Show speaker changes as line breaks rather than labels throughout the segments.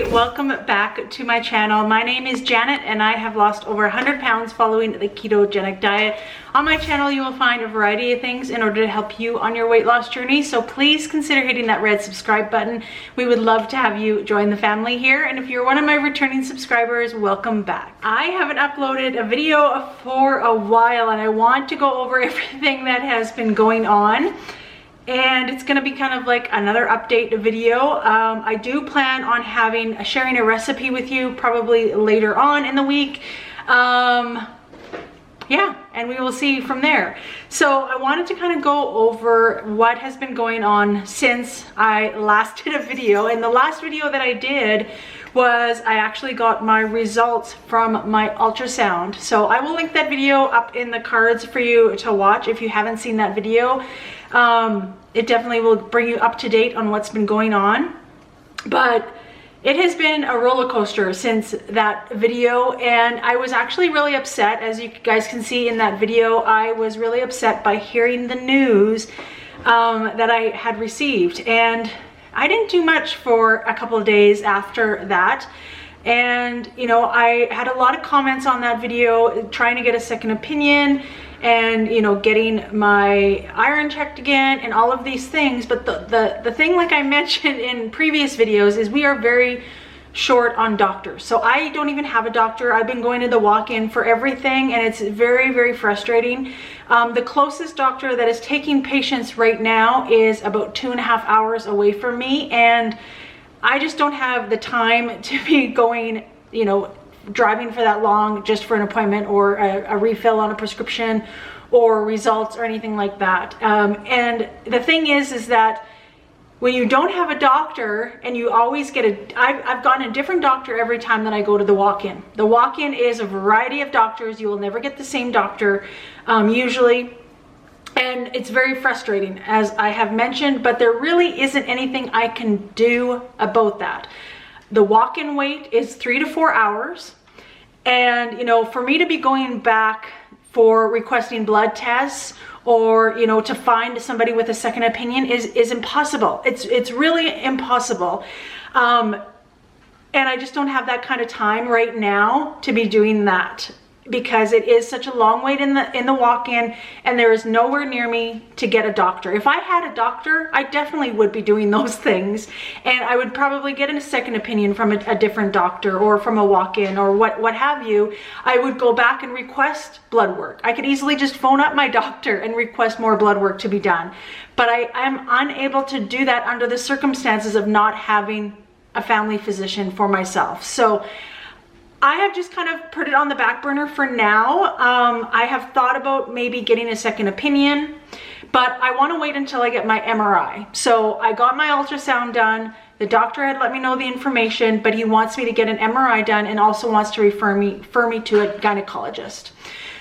everybody, welcome back to my channel. My name is Janet and I have lost over 100 pounds following the ketogenic diet. On my channel you will find a variety of things in order to help you on your weight loss journey, so please consider hitting that red subscribe button. We would love to have you join the family here, and if you're one of my returning subscribers, welcome back. I haven't uploaded a video for a while and I want to go over everything that has been going on. And it's going to be kind of like another update video. I do plan on sharing a recipe with you probably later on in the week. Yeah, and we will see from there. So I wanted to kind of go over what has been going on since I last did a video. And the last video that I did was I actually got my results from my ultrasound. So I will link that video up in the cards for you to watch if you haven't seen that video. It definitely will bring you up to date on what's been going on. But it has been a roller coaster since that video, and I was actually really upset. As you guys can see in that video, I was really upset by hearing the news that I had received. And I didn't do much for a couple of days after that. And you know, I had a lot of comments on that video trying to get a second opinion and, you know, getting my iron checked again and all of these things. But the thing, like I mentioned in previous videos, is we are very short on doctors. So I don't even have a doctor. I've been going to the walk-in for everything, and it's very, very frustrating. The closest doctor that is taking patients right now is about 2.5 hours away from me, and I just don't have the time to be going, you know, driving for that long just for an appointment or a refill on a prescription or results or anything like that. And the thing is that when you don't have a doctor and you always get I've gotten a different doctor every time that I go to the walk-in. The walk-in is a variety of doctors. You will never get the same doctor usually. And it's very frustrating, as I have mentioned, but there really isn't anything I can do about that. The walk-in wait is 3 to 4 hours. And, you know, for me to be going back for requesting blood tests or, you know, to find somebody with a second opinion is impossible. It's really impossible. And I just don't have that kind of time right now to be doing that, because it is such a long wait in the walk-in, and there is nowhere near me to get a doctor. If I had a doctor, I definitely would be doing those things, and I would probably get a second opinion from a different doctor or from a walk-in or what have you. I would go back and request blood work. I could easily just phone up my doctor and request more blood work to be done, but I am unable to do that under the circumstances of not having a family physician for myself. So I have just kind of put it on the back burner for now. I have thought about maybe getting a second opinion, but I want to wait until I get my MRI. So I got my ultrasound done. The doctor had let me know the information, but he wants me to get an MRI done and also wants to refer me to a gynecologist.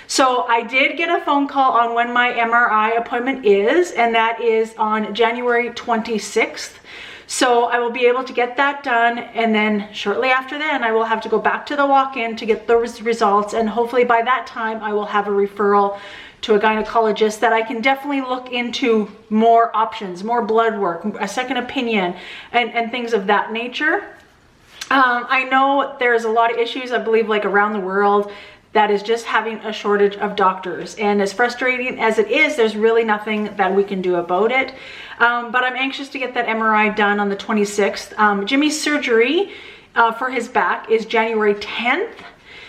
So I did get a phone call on when my MRI appointment is, and that is on January 26th. So I will be able to get that done, and then shortly after then I will have to go back to the walk-in to get those results, and hopefully by that time I will have a referral to a gynecologist that I can definitely look into more options, more blood work, a second opinion, and things of that nature. I know there's a lot of issues, I believe, like around the world, that is just having a shortage of doctors, and as frustrating as it is, there's really nothing that we can do about it. But I'm anxious to get that MRI done on the 26th. Jimmy's surgery for his back is January 10th.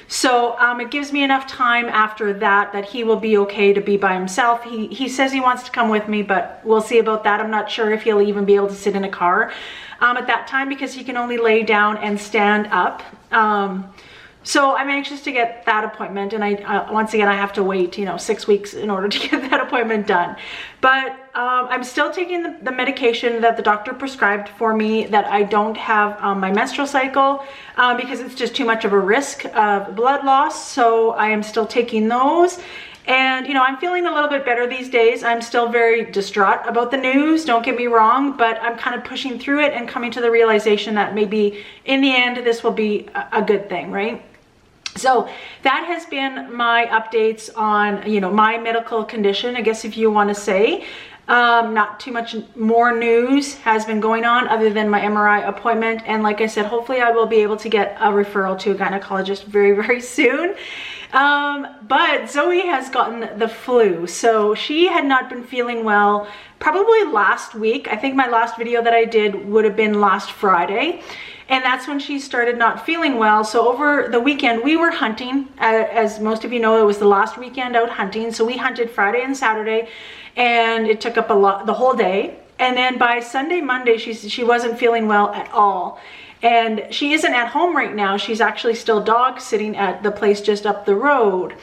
So it gives me enough time after that he will be okay to be by himself. He says he wants to come with me, but we'll see about that. I'm not sure if he'll even be able to sit in a car at that time, because he can only lay down and stand up. So I'm anxious to get that appointment, and once again I have to wait, you know, 6 weeks in order to get that appointment done. But I'm still taking the medication that the doctor prescribed for me, that I don't have my menstrual cycle, because it's just too much of a risk of blood loss. So I am still taking those. And, you know, I'm feeling a little bit better these days. I'm still very distraught about the news, don't get me wrong, but I'm kind of pushing through it and coming to the realization that maybe in the end this will be a good thing, right? So that has been my updates on, you know, my medical condition, I guess, if you want to say. Not too much more news has been going on other than my MRI appointment. And like I said, hopefully I will be able to get a referral to a gynecologist very, very soon. But Zoe has gotten the flu. So she had not been feeling well probably last week. I think my last video that I did would have been last Friday. And that's when she started not feeling well. So over the weekend, we were hunting. As most of you know, it was the last weekend out hunting. So we hunted Friday and Saturday, and it took up the whole day. And then by Sunday, Monday, she wasn't feeling well at all. And she isn't at home right now. She's actually still dog sitting at the place just up the road.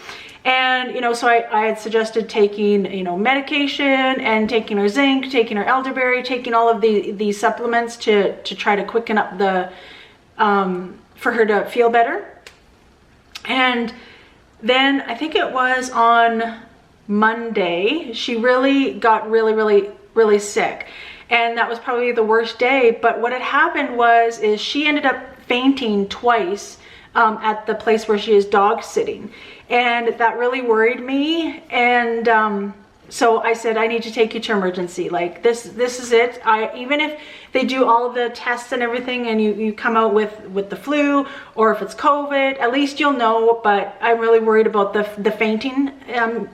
And, you know, so I had suggested taking, you know, medication and taking her zinc, taking her elderberry, taking all of these supplements to try to quicken up the, for her to feel better. And then I think it was on Monday, she really got really sick. And that was probably the worst day. But what had happened is she ended up fainting twice at the place where she is dog sitting. And that really worried me. And so I said, I need to take you to emergency. Like this is it. Even if they do all of the tests and everything and you come out with the flu, or if it's COVID, at least you'll know. But I'm really worried about the fainting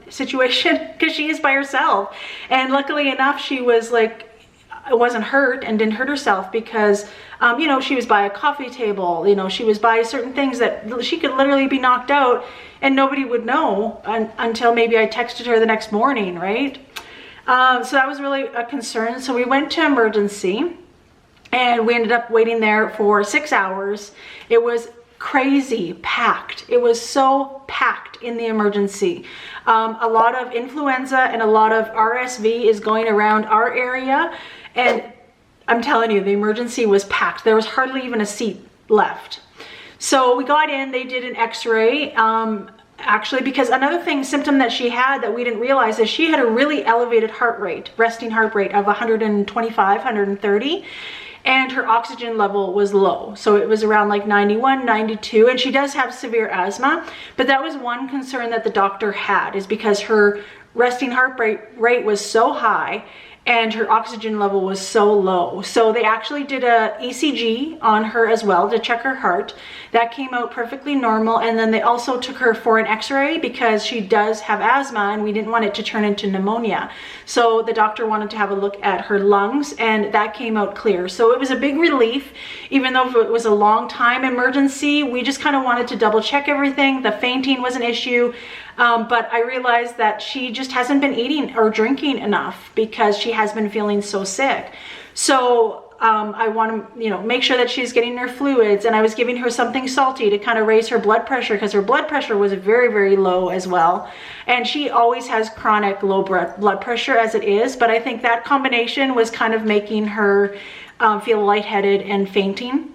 situation, because she is by herself. And luckily enough, she was like, wasn't hurt and didn't hurt herself, because you know, she was by a coffee table, you know, she was by certain things that she could literally be knocked out and nobody would know until maybe I texted her the next morning, right? So that was really a concern. So we went to emergency and we ended up waiting there for 6 hours. It was crazy packed. It was so packed in the emergency. A lot of influenza and a lot of RSV is going around our area. And I'm telling you, the emergency was packed. There was hardly even a seat left. So we got in, they did an x-ray, actually, because another symptom that she had that we didn't realize is she had a really elevated heart rate, resting heart rate of 125, 130. And her oxygen level was low. So it was around like 91, 92, and she does have severe asthma. But that was one concern that the doctor had, is because her resting heart rate was so high and her oxygen level was so low. So they actually did a ECG on her as well to check her heart. That came out perfectly normal. And then they also took her for an x-ray because she does have asthma and we didn't want it to turn into pneumonia. So the doctor wanted to have a look at her lungs and that came out clear. So it was a big relief, even though it was a long time emergency. We just kind of wanted to double check everything. The fainting was an issue. But I realized that she just hasn't been eating or drinking enough because she has been feeling so sick. So I want to, you know, make sure that she's getting her fluids, and I was giving her something salty to kind of raise her blood pressure, because her blood pressure was very, very low as well. And she always has chronic low blood pressure as it is, but I think that combination was kind of making her feel lightheaded and fainting.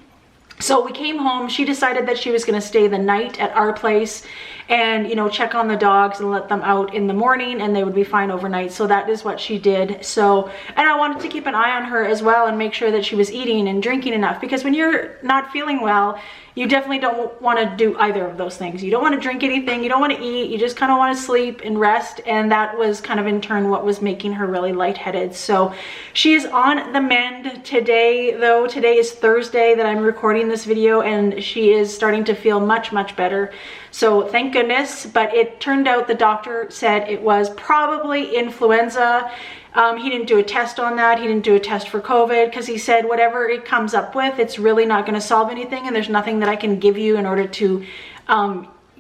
So we came home. She decided that she was going to stay the night at our place and, you know, check on the dogs and let them out in the morning and they would be fine overnight. So that is what she did. So, and I wanted to keep an eye on her as well and make sure that she was eating and drinking enough, because when you're not feeling well, you definitely don't want to do either of those things. You don't want to drink anything. You don't want to eat. You just kind of want to sleep and rest. And that was kind of in turn what was making her really lightheaded. So she is on the mend today, though. Today is Thursday that I'm recording this video, and she is starting to feel much, much better. So thank goodness. But it turned out the doctor said it was probably influenza. He didn't do a test on that. He didn't do a test for COVID, because he said whatever it comes up with, it's really not going to solve anything, and there's nothing that I can give you in order to,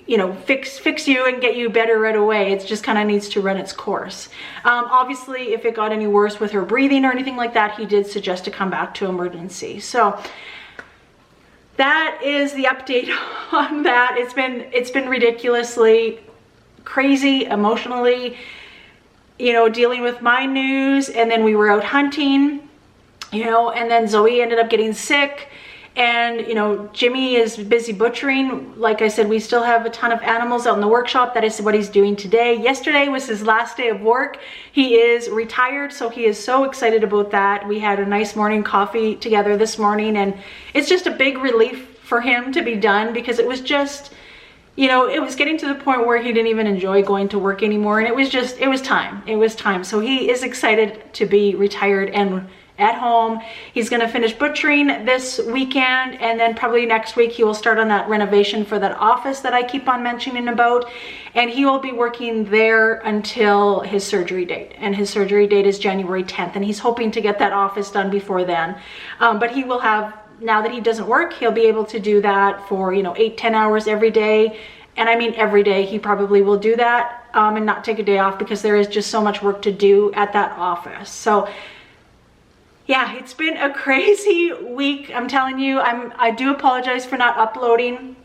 you know, fix you and get you better right away. It just kind of needs to run its course. Obviously, if it got any worse with her breathing or anything like that, he did suggest to come back to emergency. So that is the update on that. It's been ridiculously crazy emotionally, you know, dealing with my news, and then we were out hunting, you know, and then Zoe ended up getting sick, and, you know, Jimmy is busy butchering. Like I said, we still have a ton of animals out in the workshop. That is what he's doing today. Yesterday was his last day of work. He is retired, so he is so excited about that. We had a nice morning coffee together this morning, and it's just a big relief for him to be done, because it was just, you know, it was getting to the point where he didn't even enjoy going to work anymore, and it was time. It was time. So he is excited to be retired and at home. He's going to finish butchering this weekend, and then probably next week he will start on that renovation for that office that I keep on mentioning about, and he will be working there until his surgery date, and his surgery date is January 10th, and he's hoping to get that office done before then. But he will have, now that he doesn't work, he'll be able to do that for, you know, 8-10 hours every day. And I mean every day he probably will do that, and not take a day off, because there is just so much work to do at that office. So yeah, it's been a crazy week, I'm telling you. I do apologize for not uploading.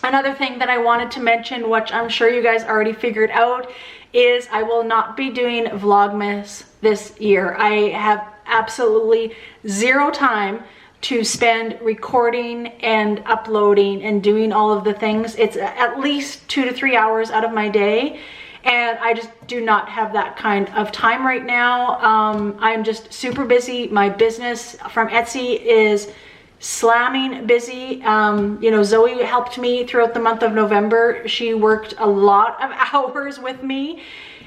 Another thing that I wanted to mention, which I'm sure you guys already figured out, is I will not be doing Vlogmas this year. I have absolutely zero time to spend recording and uploading and doing all of the things. It's at least 2 to 3 hours out of my day, and I just do not have that kind of time right now. I'm just super busy. My business from Etsy is slamming busy. You know, Zoe helped me throughout the month of November. She worked a lot of hours with me,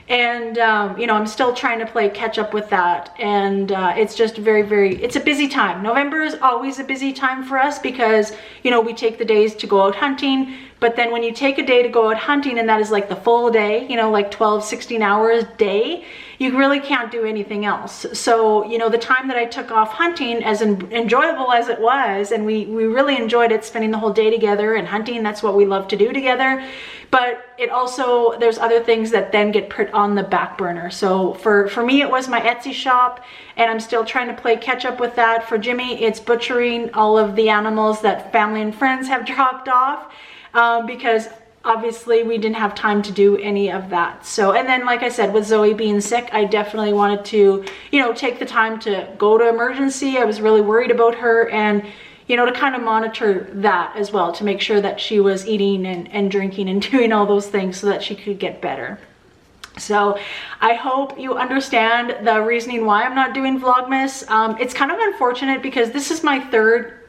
and you know, I'm still trying to play catch up with that, and it's just it's a busy time. November is always a busy time for us, because, you know, we take the days to go out hunting, but then when you take a day to go out hunting, and that is like the full day, you know, like 12-16 hours day, you really can't do anything else. So, you know, the time that I took off hunting, as enjoyable as it was, and we really enjoyed it, spending the whole day together and hunting, that's what we love to do together, but it also, there's other things that then get put on the back burner. So for me, it was my Etsy shop, and I'm still trying to play catch up with that. For Jimmy, it's butchering all of the animals that family and friends have dropped off, because obviously we didn't have time to do any of that. So, and then like I said, with Zoe being sick, I definitely wanted to, you know, take the time to go to emergency. I was really worried about her, and, you know, to kind of monitor that as well, to make sure that she was eating and drinking and doing all those things so that she could get better. So I hope you understand the reasoning why I'm not doing Vlogmas. It's kind of unfortunate, because this is my third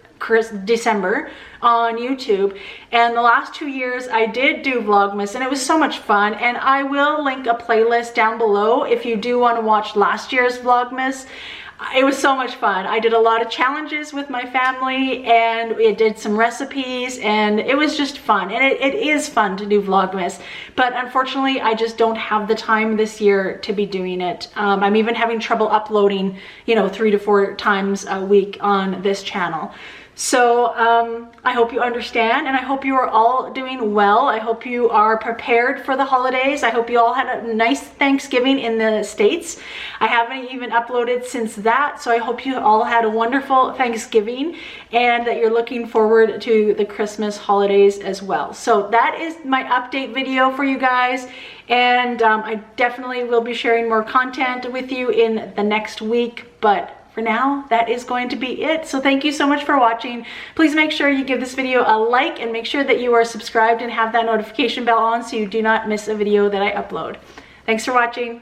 December on YouTube, and the last 2 years I did do Vlogmas, and it was so much fun, and I will link a playlist down below if you do want to watch last year's Vlogmas. It was so much fun. I did a lot of challenges with my family, and we did some recipes, and it was just fun, and it is fun to do Vlogmas, but unfortunately I just don't have the time this year to be doing it. I'm even having trouble uploading, you know, 3 to 4 times a week on this channel. So I hope you understand, and I hope you are all doing well. I hope you are prepared for the holidays. I hope you all had a nice Thanksgiving in the States. I haven't even uploaded since that, so I hope you all had a wonderful Thanksgiving, and that you're looking forward to the Christmas holidays as well. So that is my update video for you guys, and I definitely will be sharing more content with you in the next week, but for now, that is going to be it. So thank you so much for watching. Please make sure you give this video a like, and make sure that you are subscribed and have that notification bell on so you do not miss a video that I upload. Thanks for watching.